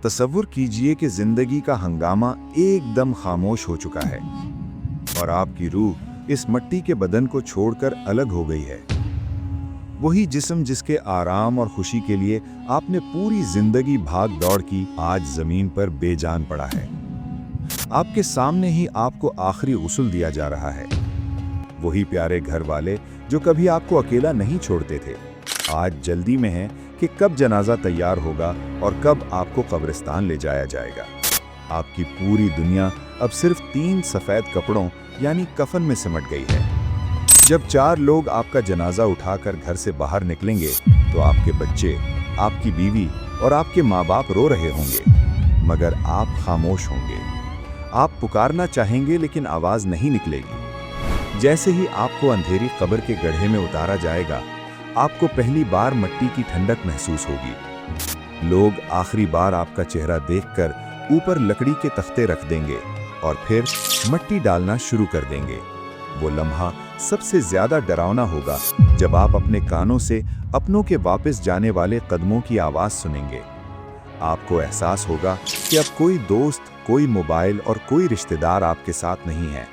तसव्वुर कीजिए कि जिंदगी का हंगामा एकदम खामोश हो चुका है और आपकी रूह इस मिट्टी के बदन को छोड़कर अलग हो गई है। वही जिस्म जिसके आराम और खुशी के लिए आपने पूरी जिंदगी भाग दौड़ की, आज जमीन पर बेजान पड़ा है। आपके सामने ही आपको आखिरी गुस्ल दिया जा रहा है। वही प्यारे घर वाले जो कभी आपको अकेला नहीं छोड़ते थे, आज जल्दी में हैं कि कब जनाजा तैयार होगा और कब आपको कब्रिस्तान ले जाया जाएगा। आपकी पूरी दुनिया अब सिर्फ 3 सफ़ेद कपड़ों यानी कफन में सिमट गई है। जब 4 लोग आपका जनाजा उठाकर घर से बाहर निकलेंगे तो आपके बच्चे, आपकी बीवी और आपके माँ बाप रो रहे होंगे, मगर आप खामोश होंगे। आप पुकारना चाहेंगे लेकिन आवाज़ नहीं निकलेगी। जैसे ही आपको अंधेरी कब्र के गड्ढे में उतारा जाएगा, आपको पहली बार मिट्टी की ठंडक महसूस होगी। लोग आखिरी बार आपका चेहरा देखकर ऊपर लकड़ी के तख्ते रख देंगे और फिर मिट्टी डालना शुरू कर देंगे। वो लम्हा सबसे ज्यादा डरावना होगा जब आप अपने कानों से अपनों के वापस जाने वाले कदमों की आवाज सुनेंगे। आपको एहसास होगा कि अब कोई दोस्त, कोई मोबाइल और कोई रिश्तेदार आपके साथ नहीं है।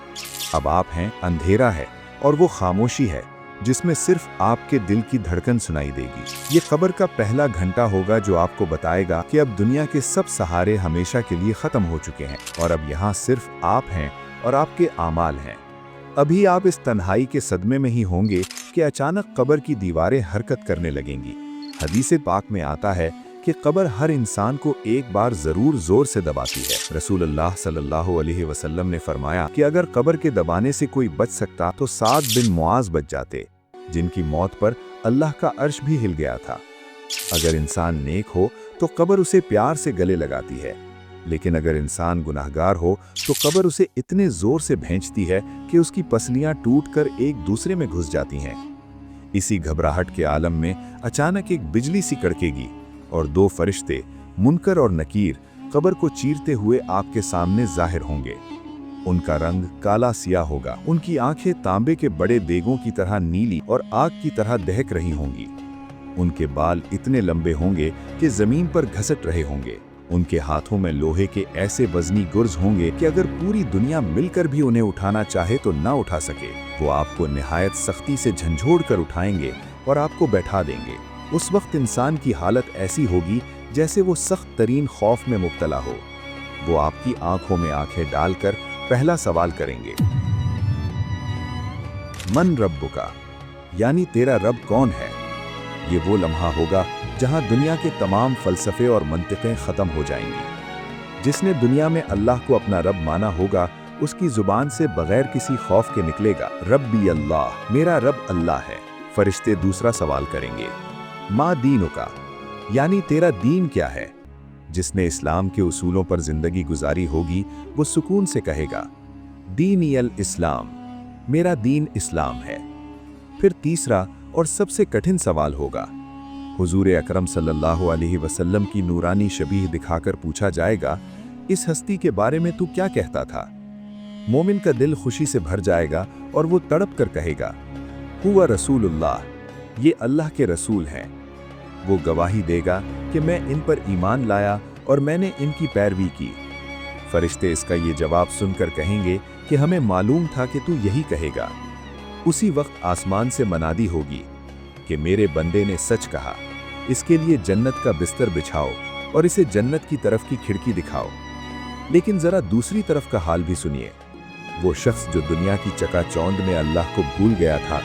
अब आप हैं, अंधेरा है और वो खामोशी है जिसमें सिर्फ आपके दिल की धड़कन सुनाई देगी। ये कब्र का पहला घंटा होगा जो आपको बताएगा कि अब दुनिया के सब सहारे हमेशा के लिए खत्म हो चुके हैं और अब यहाँ सिर्फ आप हैं और आपके आमाल हैं। अभी आप इस तन्हाई के सदमे में ही होंगे कि अचानक कब्र की दीवारें हरकत करने लगेंगी। हदीस पाक में आता है कि कब्र हर इंसान को एक बार जरूर जोर से दबाती है। रसूलुल्लाह सल्लल्लाहु अलैहि वसल्लम ने फरमाया कि अगर कब्र के दबाने से कोई बच सकता तो साद बिन मुआज बच जाते, जिनकी मौत पर अल्लाह का अर्श भी हिल गया था। अगर इंसान नेक हो तो कब्र उसे प्यार से गले लगाती है, लेकिन अगर इंसान गुनाहगार हो तो कब्र उसे इतने जोर से भींचती है कि उसकी पसलियां टूटकर एक दूसरे में घुस जाती हैं। इसी घबराहट के आलम में अचानक एक बिजली सी कड़केगी और 2 फरिश्ते, मुनकर और नकीर, कब्र को चीरते हुए आपके सामने जाहिर होंगे। उनका रंग काला सिया होगा, उनकी आंखें तांबे के बड़े देगों की तरह नीली और आग की तरह दहक रही होंगी। उनके बाल इतने लंबे होंगे कि जमीन पर घसट रहे होंगे। उनके हाथों में लोहे के ऐसे वजनी गुर्ज होंगे कि अगर पूरी दुनिया मिलकर भी उन्हें उठाना चाहे तो ना उठा सके। वो आपको निहायत सख्ती से झंझोड़ कर उठाएंगे और आपको बैठा देंगे। उस वक्त इंसान की हालत ऐसी होगी जैसे वो सख्त तरीन खौफ में मुब्तला हो। वो आपकी आंखों में आंखें डालकर पहला सवाल करेंगे, मन रब्बुका, यानी तेरा रब कौन है। ये वो लम्हा होगा जहां दुनिया के तमाम फलसफे और मंतिक़ें ख़त्म हो जाएंगी। जिसने दुनिया में अल्लाह को अपना रब माना होगा, उसकी ज़ुबान से बगैर किसी खौफ के निकलेगा, रब्बी अल्लाह, मेरा रब अल्लाह है। फरिश्ते दूसरा सवाल करेंगे, मा दीनुका, यानी तेरा दीन क्या है। जिसने इस्लाम के उसूलों पर जिंदगी गुजारी होगी वो सुकून से कहेगा, दीनी अल इस्लाम, मेरा दीन इस्लाम है। फिर तीसरा और सबसे कठिन सवाल होगा, हुजूर अकरम सल्लल्लाहु अलैहि वसल्लम की नूरानी शबीह दिखाकर पूछा जाएगा, इस हस्ती के बारे में तू क्या कहता था। मोमिन का दिल खुशी से भर जाएगा और वो तड़प कर कहेगा, हुआ रसूलुल्लाह, ये अल्लाह के रसूल हैं। वो गवाही देगा कि मैं इन पर ईमान लाया और मैंने इनकी पैरवी की। फरिश्ते इसका ये जवाब सुनकर कहेंगे कि हमें मालूम था कि तू यही कहेगा। उसी वक्त आसमान से मनादी होगी कि मेरे बंदे ने सच कहा, इसके लिए जन्नत का बिस्तर बिछाओ और इसे जन्नत की तरफ की खिड़की दिखाओ। लेकिन जरा दूसरी तरफ का हाल भी सुनिए। वो शख्स जो दुनिया की चकाचौंध में अल्लाह को भूल गया था,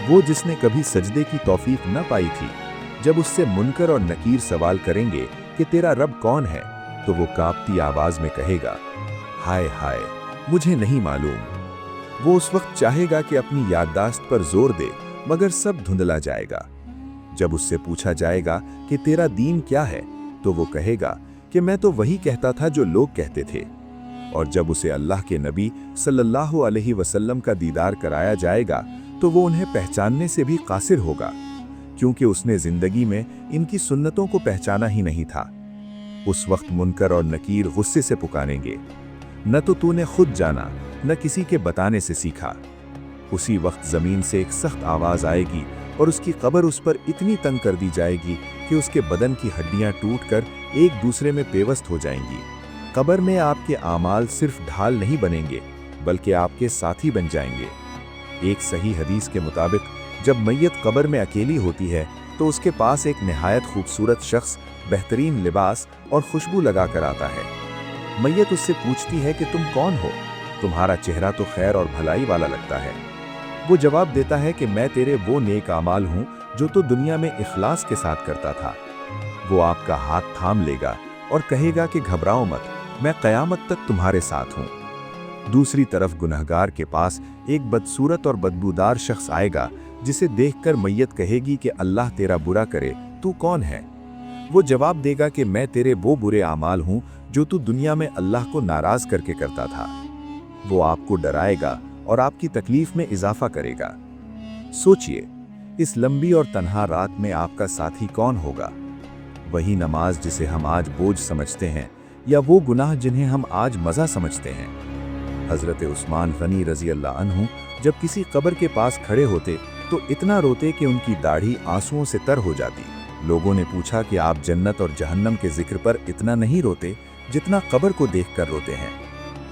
वो जिसने कभी सजदे की तौफीक न पाई थी, जब उससे मुनकर और नकीर सवाल करेंगे कि तेरा रब कौन है, तो वो कांपती आवाज में कहेगा, हाय हाय, मुझे नहीं मालूम। वो उस वक्त चाहेगा कि अपनी याददाश्त पर जोर दे, मगर सब धुंधला जाएगा। जब उससे पूछा जाएगा कि तेरा दीन क्या है, तो वो कहेगा कि मैं तो वही कहता था जो लोग कहते थे। और जब उसे अल्लाह के नबी सल्लल्लाहु अलैहि वसल्लम का दीदार कराया जाएगा तो वो उन्हें पहचानने से भी कासिर होगा, क्योंकि उसने जिंदगी में इनकी सुन्नतों को पहचाना ही नहीं था। उस वक्त मुनकर और नकीर गुस्से से पुकारेंगे, न तो तूने खुद जाना, न किसी के बताने से सीखा। उसी वक्त जमीन से एक सख्त आवाज आएगी और उसकी कब्र उस पर इतनी तंग कर दी जाएगी कि उसके बदन की हड्डियां टूटकर एक दूसरे में पेवस्त हो जाएंगी। कब्र में आपके आमाल सिर्फ ढाल नहीं बनेंगे, बल्कि आपके साथी बन जाएंगे। एक सही हदीस के मुताबिक जब मैयत कब्र में अकेली होती है तो उसके पास एक निहायत खूबसूरत शख्स बेहतरीन लिबास और खुशबू लगाकर आता है। मैयत उससे पूछती है कि तुम कौन हो, तुम्हारा चेहरा तो खैर और भलाई वाला लगता है। वो जवाब देता है कि मैं तेरे वो नेक आमाल हूँ जो तो दुनिया में इखलास के साथ करता था। वो आपका हाथ थाम लेगा और कहेगा कि घबराओ मत, मैं क़यामत तक तुम्हारे साथ हूँ। दूसरी तरफ गुनहगार के पास एक बदसूरत और बदबूदार शख्स आएगा जिसे देखकर मैयत कहेगी कि अल्लाह तेरा बुरा करे, तू कौन है? वो जवाब देगा कि मैं तेरे वो बुरे आमाल हूँ जो तू दुनिया में अल्लाह को नाराज करके करता था। वो आपको डराएगा और आपकी तकलीफ में इजाफा करेगा। सोचिए, इस लंबी और तन्हा रात में आपका साथी कौन होगा? वही नमाज जिसे हम आज बोझ समझते हैं, या वो गुनाह जिन्हें हम आज मज़ा समझते हैं? हज़रत उस्मान गनी रज़ी अल्लाह अन्हु जब किसी कब्र के पास खड़े होते तो इतना रोते कि उनकी दाढ़ी आंसुओं से तर हो जाती। लोगों ने पूछा कि आप जन्नत और जहन्नम के जिक्र पर इतना नहीं रोते जितना कब्र को देखकर रोते हैं।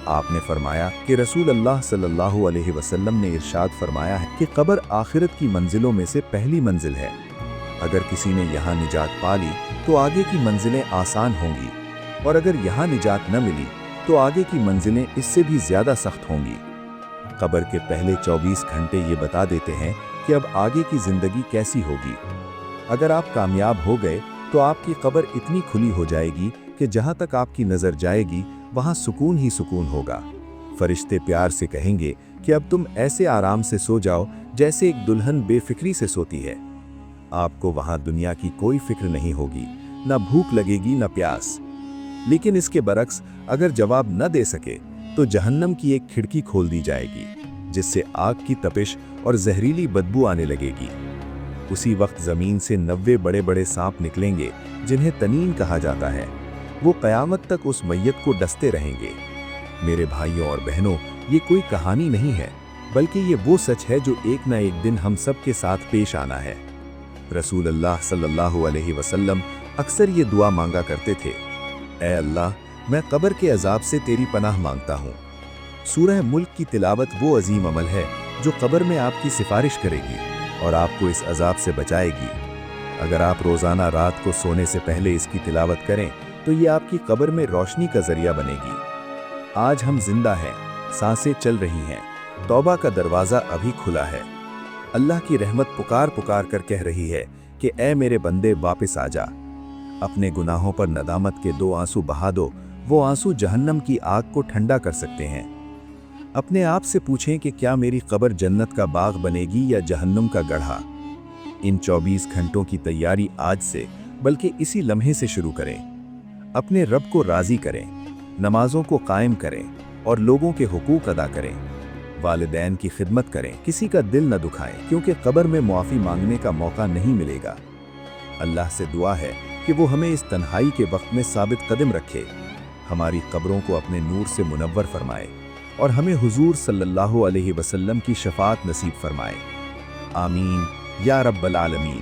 आपने फरमाया कि रसूल अल्लाह सल्लल्लाहु अलैहि वसल्लम ने इरशाद फरमाया है कि कब्र आखिरत की मंजिलों में से पहली मंजिल है। अगर किसी ने यहाँ निजात पा ली तो आगे की मंजिलें आसान होंगी, और अगर यहाँ निजात न मिली तो आगे की मंजिलें इससे भी ज़्यादा सख्त होंगी। कब्र के पहले 24 घंटे ये बता देते हैं कि अब आगे की ज़िंदगी कैसी होगी। अगर आप कामयाब हो गए तो आपकी कब्र इतनी खुली हो जाएगी कि जहाँ तक आपकी नज़र जाएगी वहाँ सुकून ही सुकून होगा। फरिश्ते प्यार से कहेंगे कि अब तुम ऐसे आराम से सो जाओ जैसे एक दुल्हन बेफिक्री से सोती है। आपको वहाँ दुनिया की कोई फिक्र नहीं होगी, न भूख लगेगी न प्यास। लेकिन इसके बरक्स अगर जवाब न दे सके तो जहन्नम की एक खिड़की खोल दी जाएगी जिससे आग की तपिश और जहरीली बदबू आने लगेगी। उसी वक्त ज़मीन से 90 बड़े बड़े सांप निकलेंगे जिन्हें तनीन कहा जाता है। वो क़यामत तक उस मैयत को डसते रहेंगे। मेरे भाइयों और बहनों, ये कोई कहानी नहीं है, बल्कि ये वो सच है जो एक न एक दिन हम सब के साथ पेश आना है। रसूल अल्लाह सल्लल्लाहु अलैहि वसल्लम अक्सर ये दुआ मांगा करते थे, ऐ अल्लाह, मैं कब्र के अजाब से तेरी पनाह मांगता हूँ। सूरह मुल्क की तिलावत वो अजीम अमल है जो कब्र में आपकी सिफारिश करेगी और आपको इस अजाब से बचाएगी। अगर आप रोज़ाना रात को सोने से पहले इसकी तिलावत करें तो ये आपकी कब्र में रोशनी का जरिया बनेगी। आज हम जिंदा हैं, सांसें चल रही हैं, तौबा का दरवाज़ा अभी खुला है। अल्लाह की रहमत पुकार पुकार कर कह रही है कि ऐ मेरे बंदे, वापस आ जा। अपने गुनाहों पर नदामत के 2 आंसू बहा दो, वो आंसू जहन्नम की आग को ठंडा कर सकते हैं। अपने आप से पूछें कि क्या मेरी कब्र जन्नत का बाग बनेगी या जहन्नुम का गढ़ा। इन 24 घंटों की तैयारी आज से, बल्कि इसी लम्हे से शुरू करें। अपने रब को राज़ी करें, नमाजों को कायम करें और लोगों के हुकूक अदा करें। वालिदैन की खिदमत करें, किसी का दिल न दुखाएं, क्योंकि कब्र में मुआफ़ी मांगने का मौका नहीं मिलेगा। अल्लाह से दुआ है कि वो हमें इस तन्हाई के वक्त में साबित कदम रखे, हमारी कब्रों को अपने नूर से मुनव्वर फरमाए और हमें हुजूर सल्लल्लाहु अलैहि वसल्लम की शफाअत नसीब फरमाए। आमीन या रब्बल आलमीन।